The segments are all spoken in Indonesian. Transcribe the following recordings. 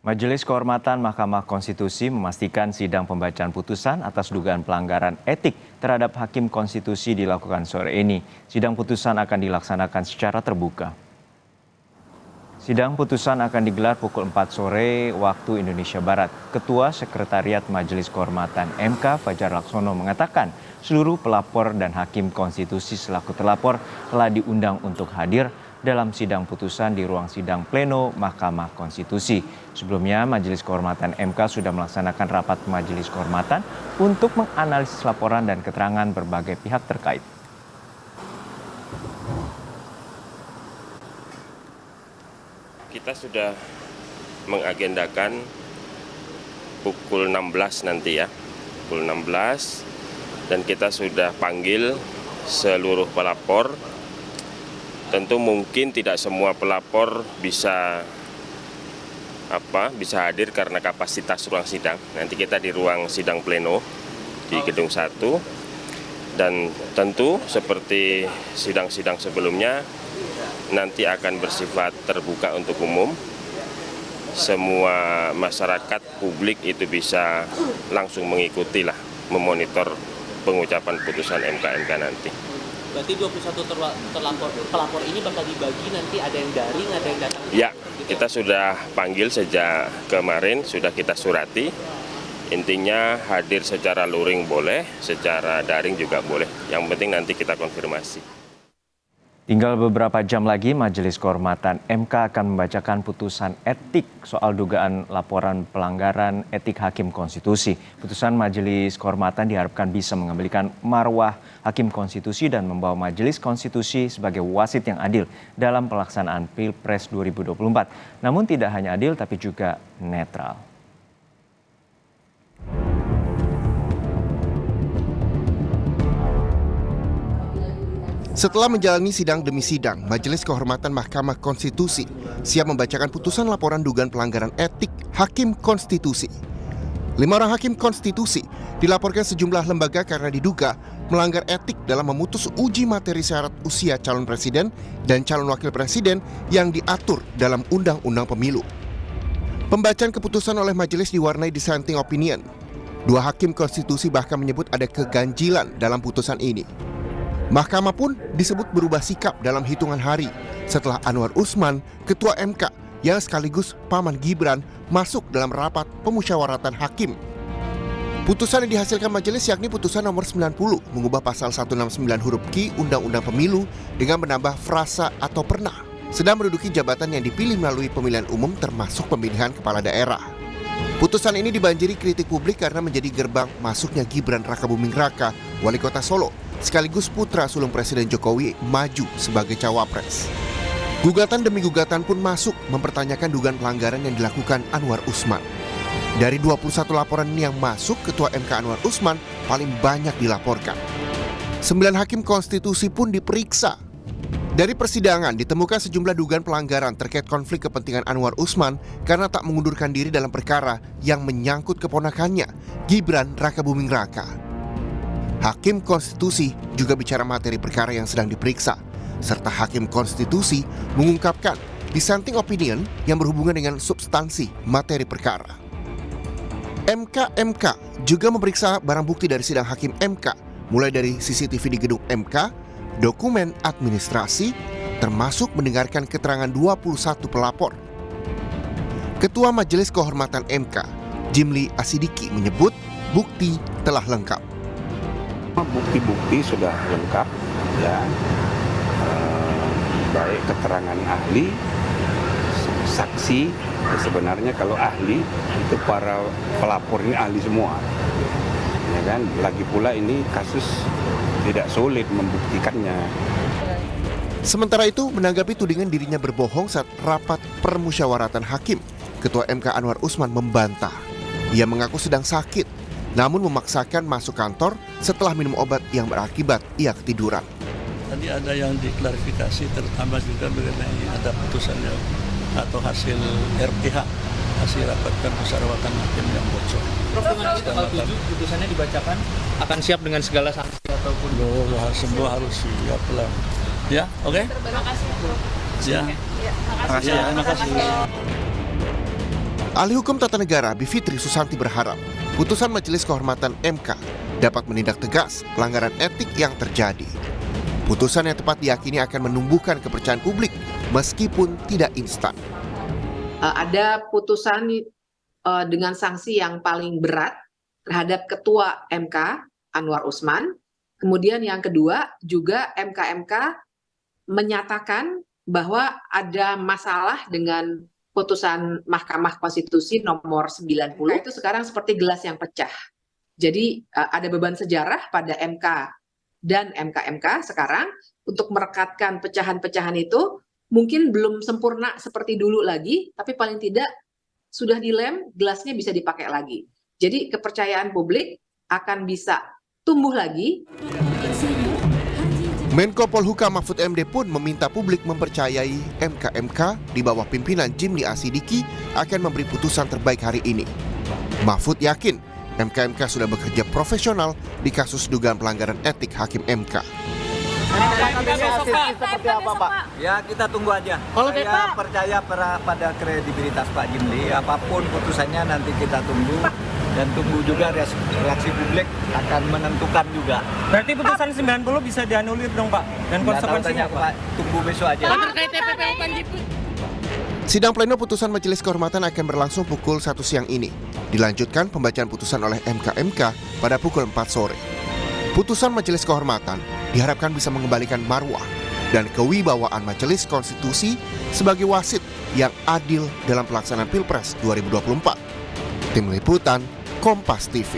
Majelis Kehormatan Mahkamah Konstitusi memastikan sidang pembacaan putusan atas dugaan pelanggaran etik terhadap Hakim Konstitusi dilakukan sore ini. Sidang putusan akan dilaksanakan secara terbuka. Sidang putusan akan digelar pukul 4 sore waktu Indonesia Barat. Ketua Sekretariat Majelis Kehormatan MK Fajar Laksono mengatakan seluruh pelapor dan Hakim Konstitusi selaku terlapor telah diundang untuk hadir dalam sidang putusan di ruang sidang pleno Mahkamah Konstitusi. Sebelumnya, Majelis Kehormatan MK sudah melaksanakan rapat Majelis Kehormatan untuk menganalisis laporan dan keterangan berbagai pihak terkait. Kita sudah mengagendakan pukul 16 nanti ya, pukul 16, dan kita sudah panggil seluruh pelapor. Tentu mungkin tidak semua pelapor bisa hadir karena kapasitas ruang sidang. Nanti kita di ruang sidang pleno di gedung 1. Dan tentu seperti sidang-sidang sebelumnya nanti akan bersifat terbuka untuk umum. Semua masyarakat publik itu bisa langsung mengikuti memonitor pengucapan putusan MK nanti. Berarti 21 pelapor ini bakal dibagi nanti, ada yang daring, ada yang datang? Ya, kita sudah panggil sejak kemarin, sudah kita surati. Intinya hadir secara luring boleh, secara daring juga boleh. Yang penting nanti kita konfirmasi. Tinggal beberapa jam lagi Majelis Kehormatan MK akan membacakan putusan etik soal dugaan laporan pelanggaran etik Hakim Konstitusi. Putusan Majelis Kehormatan diharapkan bisa mengembalikan marwah Hakim Konstitusi dan membawa Majelis Konstitusi sebagai wasit yang adil dalam pelaksanaan Pilpres 2024. Namun tidak hanya adil tapi juga netral. Setelah menjalani sidang demi sidang, Majelis Kehormatan Mahkamah Konstitusi siap membacakan putusan laporan dugaan pelanggaran etik Hakim Konstitusi. 5 orang Hakim Konstitusi dilaporkan sejumlah lembaga karena diduga melanggar etik dalam memutus uji materi syarat usia calon presiden dan calon wakil presiden yang diatur dalam Undang-Undang Pemilu. Pembacaan keputusan oleh majelis diwarnai dissenting opinion. 2 Hakim Konstitusi bahkan menyebut ada keganjilan dalam putusan ini. Mahkamah pun disebut berubah sikap dalam hitungan hari setelah Anwar Usman, Ketua MK yang sekaligus paman Gibran, masuk dalam rapat pemusyawaratan hakim. Putusan yang dihasilkan majelis yakni putusan nomor 90 mengubah pasal 169 huruf Q Undang-Undang Pemilu dengan menambah frasa atau pernah sedang menduduki jabatan yang dipilih melalui pemilihan umum termasuk pemilihan kepala daerah. Putusan ini dibanjiri kritik publik karena menjadi gerbang masuknya Gibran Rakabuming Raka, Wali Kota Solo, sekaligus putra sulung Presiden Jokowi maju sebagai cawapres. Gugatan demi gugatan pun masuk mempertanyakan dugaan pelanggaran yang dilakukan Anwar Usman. Dari 21 laporan ini yang masuk, Ketua MK Anwar Usman paling banyak dilaporkan. 9 Hakim Konstitusi pun diperiksa. Dari persidangan ditemukan sejumlah dugaan pelanggaran terkait konflik kepentingan Anwar Usman karena tak mengundurkan diri dalam perkara yang menyangkut keponakannya, Gibran Rakabuming Raka. Hakim Konstitusi juga bicara materi perkara yang sedang diperiksa, serta Hakim Konstitusi mengungkapkan dissenting opinion yang berhubungan dengan substansi materi perkara. MK juga memeriksa barang bukti dari sidang Hakim MK, mulai dari CCTV di gedung MK, dokumen administrasi, termasuk mendengarkan keterangan 21 pelapor. Ketua Majelis Kehormatan MK, Jimli Asidiki menyebut bukti telah lengkap. Bukti-bukti sudah lengkap, ya, baik keterangan ahli, saksi. Sebenarnya kalau ahli itu para pelapor ini ahli semua, ya kan. Lagi pula ini kasus tidak sulit membuktikannya. Sementara itu, menanggapi tudingan dirinya berbohong saat rapat permusyawaratan hakim, Ketua MK Anwar Usman membantah. Ia mengaku sedang sakit, namun memaksakan masuk kantor setelah minum obat yang berakibat ia ketiduran. Tadi ada yang diklarifikasi, terutama juga mengenai ada putusannya atau hasil RPH, hasil rapat permusyawaratan hakim yang bocor. Prof, dengan ini tanggal 7 putusannya dibacakan, akan siap dengan segala sanksi ataupun semua harus siap lah. Ya, oke? Terima kasih, Prof. Ya. Ya, terima kasih. Terima kasih. Ahli Hukum Tata Negara Bivitri Susanti berharap putusan Majelis Kehormatan MK dapat menindak tegas pelanggaran etik yang terjadi. Putusan yang tepat diyakini akan menumbuhkan kepercayaan publik meskipun tidak instan. Ada putusan dengan sanksi yang paling berat terhadap Ketua MK Anwar Usman. Kemudian yang kedua juga MK menyatakan bahwa ada masalah dengan putusan Mahkamah Konstitusi nomor 90 itu sekarang seperti gelas yang pecah. Jadi ada beban sejarah pada MK dan MK sekarang untuk merekatkan pecahan-pecahan itu mungkin belum sempurna seperti dulu lagi, tapi paling tidak sudah dilem, gelasnya bisa dipakai lagi. Jadi kepercayaan publik akan bisa tumbuh lagi. Menko Polhukam Mahfud MD pun meminta publik mempercayai MK di bawah pimpinan Jimli Asidiki akan memberi putusan terbaik hari ini. Mahfud yakin MK sudah bekerja profesional di kasus dugaan pelanggaran etik Hakim MK. Seperti apa, Pak? Ya, kita tunggu aja. Saya percaya pada kredibilitas Pak Jimli. Apapun putusannya nanti kita tunggu. Dan tunggu juga reaksi publik akan menentukan juga. Berarti putusan 90 bisa dianulir dong, Pak? Dan konsekuensinya Pak? Tunggu besok aja. Sidang pleno putusan Majelis Kehormatan akan berlangsung pukul 1 siang ini. Dilanjutkan pembacaan putusan oleh MK pada pukul 4 sore. Putusan Majelis Kehormatan diharapkan bisa mengembalikan marwah dan kewibawaan Majelis Konstitusi sebagai wasit yang adil dalam pelaksanaan Pilpres 2024. Tim Liputan Kompas TV.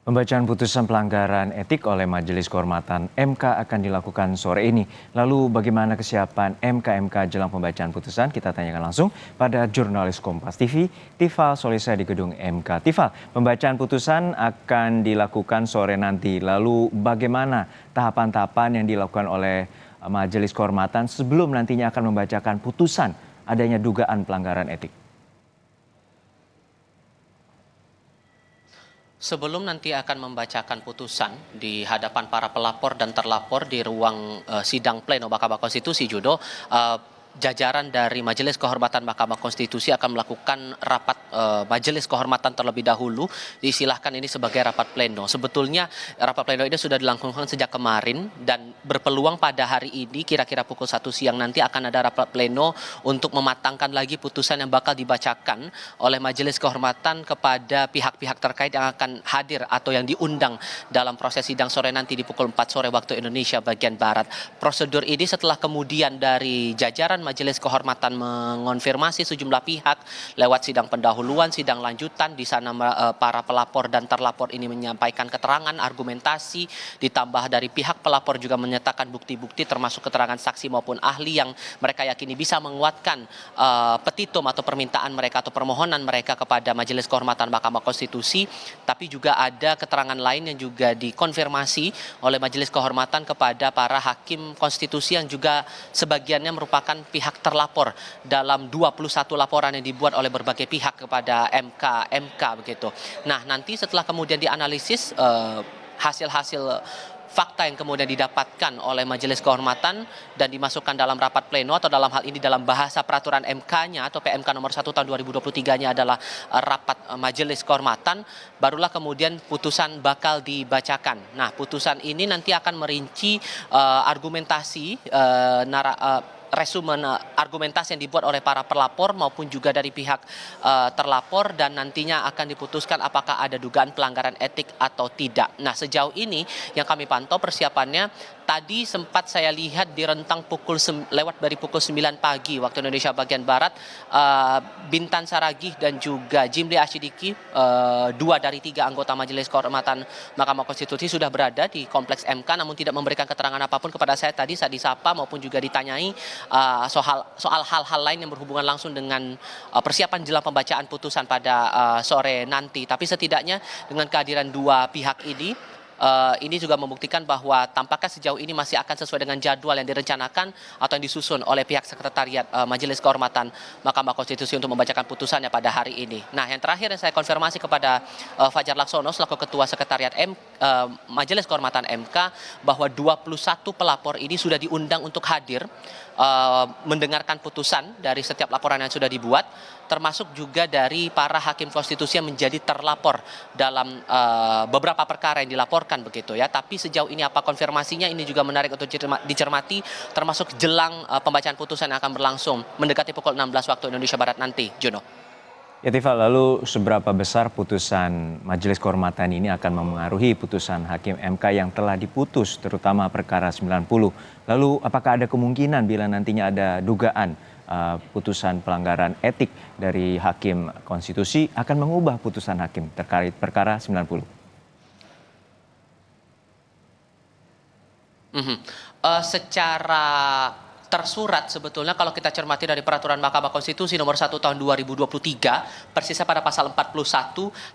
Pembacaan putusan pelanggaran etik oleh Majelis Kehormatan MK akan dilakukan sore ini. Lalu bagaimana kesiapan MK jelang pembacaan putusan? Kita tanyakan langsung pada jurnalis Kompas TV, Tifal Solisa di gedung MK. Tifal, pembacaan putusan akan dilakukan sore nanti. Lalu bagaimana tahapan-tahapan yang dilakukan oleh Majelis Kehormatan sebelum nantinya akan membacakan putusan adanya dugaan pelanggaran etik? Sebelum nanti akan membacakan putusan di hadapan para pelapor dan terlapor di ruang sidang pleno Mahkamah Konstitusi, Judo, jajaran dari Majelis Kehormatan Mahkamah Konstitusi akan melakukan rapat Majelis Kehormatan terlebih dahulu. Diistilahkan ini sebagai rapat pleno. Sebetulnya rapat pleno ini sudah dilangsungkan sejak kemarin dan berpeluang pada hari ini kira-kira pukul 1 siang nanti akan ada rapat pleno untuk mematangkan lagi putusan yang bakal dibacakan oleh Majelis Kehormatan kepada pihak-pihak terkait yang akan hadir atau yang diundang dalam proses sidang sore nanti di pukul 4 sore waktu Indonesia bagian Barat. Prosedur ini setelah kemudian dari jajaran Majelis Kehormatan mengonfirmasi sejumlah pihak lewat sidang pendahuluan, sidang lanjutan. Di sana para pelapor dan terlapor ini menyampaikan keterangan, argumentasi, ditambah dari pihak pelapor juga menyatakan bukti-bukti termasuk keterangan saksi maupun ahli yang mereka yakini bisa menguatkan petitum atau permintaan mereka atau permohonan mereka kepada Majelis Kehormatan Mahkamah Konstitusi. Tapi juga ada keterangan lain yang juga dikonfirmasi oleh Majelis Kehormatan kepada para hakim konstitusi yang juga sebagiannya merupakan pihak terlapor dalam 21 laporan yang dibuat oleh berbagai pihak kepada MK begitu. Nah, nanti setelah kemudian dianalisis hasil-hasil fakta yang kemudian didapatkan oleh Majelis Kehormatan dan dimasukkan dalam rapat pleno atau dalam hal ini dalam bahasa peraturan MK-nya atau PMK nomor 1 tahun 2023-nya adalah rapat Majelis Kehormatan, barulah kemudian putusan bakal dibacakan. Nah, putusan ini nanti akan merinci argumentasi resumen argumentasi yang dibuat oleh para pelapor maupun juga dari pihak terlapor dan nantinya akan diputuskan apakah ada dugaan pelanggaran etik atau tidak. Nah, sejauh ini yang kami pantau persiapannya tadi sempat saya lihat di rentang lewat dari pukul 9 pagi waktu Indonesia bagian Barat, Bintan Saragih dan juga Jimli Asidiki, 2 dari 3 anggota Majelis Kehormatan Mahkamah Konstitusi sudah berada di kompleks MK namun tidak memberikan keterangan apapun kepada saya tadi saat disapa maupun juga ditanyai soal hal-hal lain yang berhubungan langsung dengan persiapan jelang pembacaan putusan pada sore nanti. Tapi setidaknya dengan kehadiran 2 pihak ini, ini juga membuktikan bahwa tampaknya sejauh ini masih akan sesuai dengan jadwal yang direncanakan atau yang disusun oleh pihak sekretariat Majelis Kehormatan Mahkamah Konstitusi untuk membacakan putusannya pada hari ini. Nah, yang terakhir yang saya konfirmasi kepada Fajar Laksono selaku Ketua Sekretariat Majelis Kehormatan MK bahwa 21 pelapor ini sudah diundang untuk hadir mendengarkan putusan dari setiap laporan yang sudah dibuat, termasuk juga dari para hakim konstitusi yang menjadi terlapor dalam beberapa perkara yang dilaporkan begitu ya. Tapi sejauh ini apa konfirmasinya ini juga menarik untuk dicermati, termasuk jelang pembacaan putusan yang akan berlangsung mendekati pukul 16 waktu Indonesia Barat nanti, Juno. Ya Tifa, lalu seberapa besar putusan Majelis Kehormatan ini akan memengaruhi putusan Hakim MK yang telah diputus, terutama perkara 90? Lalu apakah ada kemungkinan bila nantinya ada dugaan putusan pelanggaran etik dari Hakim Konstitusi akan mengubah putusan Hakim terkait perkara 90? Secara tersurat sebetulnya kalau kita cermati dari peraturan Mahkamah Konstitusi nomor 1 tahun 2023 persisnya pada pasal 41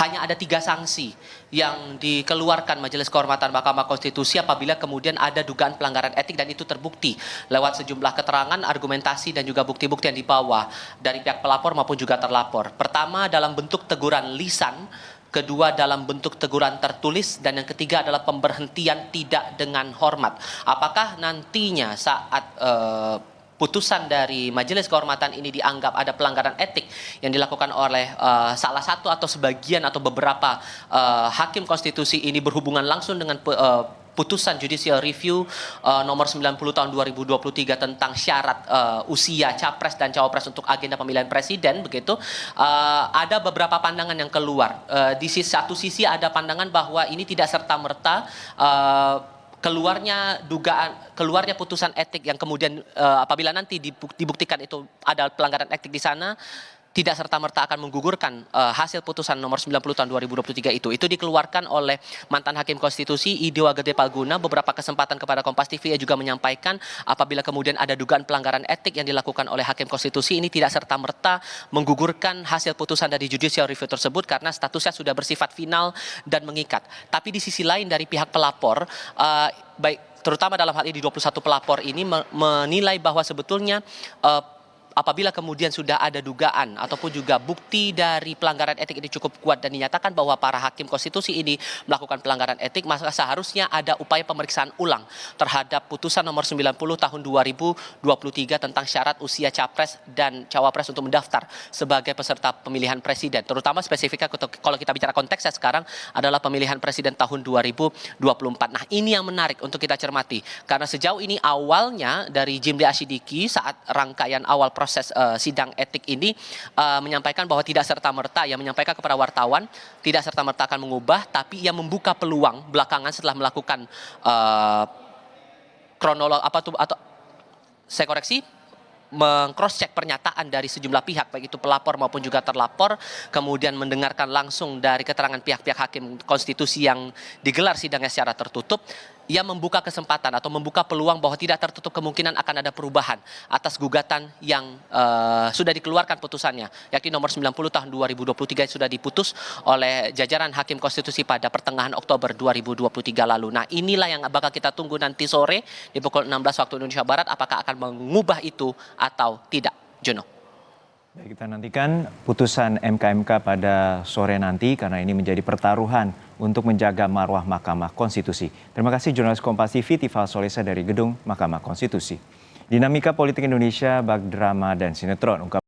hanya ada 3 sanksi yang dikeluarkan Majelis Kehormatan Mahkamah Konstitusi apabila kemudian ada dugaan pelanggaran etik dan itu terbukti lewat sejumlah keterangan, argumentasi dan juga bukti-bukti yang dibawa dari pihak pelapor maupun juga terlapor. Pertama dalam bentuk teguran lisan, kedua dalam bentuk teguran tertulis, dan yang ketiga adalah pemberhentian tidak dengan hormat. Apakah nantinya saat putusan dari Majelis Kehormatan ini dianggap ada pelanggaran etik yang dilakukan oleh salah satu atau sebagian atau beberapa hakim konstitusi ini berhubungan langsung dengan putusan judicial review nomor 90 tahun 2023 tentang syarat usia capres dan cawapres untuk agenda pemilihan presiden begitu, ada beberapa pandangan yang keluar. Di satu sisi ada pandangan bahwa ini tidak serta-merta keluarnya putusan etik yang kemudian apabila nanti dibuktikan itu ada pelanggaran etik di sana, tidak serta-merta akan menggugurkan hasil putusan nomor 90 tahun 2023 itu. Itu dikeluarkan oleh mantan Hakim Konstitusi Idiwa Gede Palguna beberapa kesempatan kepada Kompas TV. Ia juga menyampaikan apabila kemudian ada dugaan pelanggaran etik yang dilakukan oleh Hakim Konstitusi ini tidak serta-merta menggugurkan hasil putusan dari judicial review tersebut karena statusnya sudah bersifat final dan mengikat. Tapi di sisi lain dari pihak pelapor, baik terutama dalam hal ini 21 pelapor ini menilai bahwa sebetulnya apabila kemudian sudah ada dugaan ataupun juga bukti dari pelanggaran etik ini cukup kuat dan dinyatakan bahwa para hakim konstitusi ini melakukan pelanggaran etik, maka seharusnya ada upaya pemeriksaan ulang terhadap putusan nomor 90 tahun 2023 tentang syarat usia capres dan cawapres untuk mendaftar sebagai peserta pemilihan presiden. Terutama spesifiknya kalau kita bicara konteksnya sekarang adalah pemilihan presiden tahun 2024. Nah, ini yang menarik untuk kita cermati karena sejauh ini awalnya dari Jimli Asyidiki saat rangkaian awal proses sidang etik ini menyampaikan bahwa tidak serta-merta, ia menyampaikan kepada wartawan tidak serta-merta akan mengubah, tapi ia membuka peluang belakangan setelah melakukan kronologi atau saya koreksi, meng-cross-check pernyataan dari sejumlah pihak, baik itu pelapor maupun juga terlapor, kemudian mendengarkan langsung dari keterangan pihak-pihak hakim konstitusi yang digelar sidangnya secara tertutup. Ia membuka kesempatan atau membuka peluang bahwa tidak tertutup kemungkinan akan ada perubahan atas gugatan yang sudah dikeluarkan putusannya, yakni nomor 90 tahun 2023 yang sudah diputus oleh jajaran Hakim Konstitusi pada pertengahan Oktober 2023 lalu. Nah, inilah yang bakal kita tunggu nanti sore di pukul 16 waktu Indonesia Barat, apakah akan mengubah itu atau tidak, Jono. Baik, kita nantikan putusan MK pada sore nanti karena ini menjadi pertaruhan untuk menjaga marwah Mahkamah Konstitusi. Terima kasih jurnalis Kompas TV Tifal Solesa dari Gedung Mahkamah Konstitusi. Dinamika politik Indonesia bak drama dan sinetron.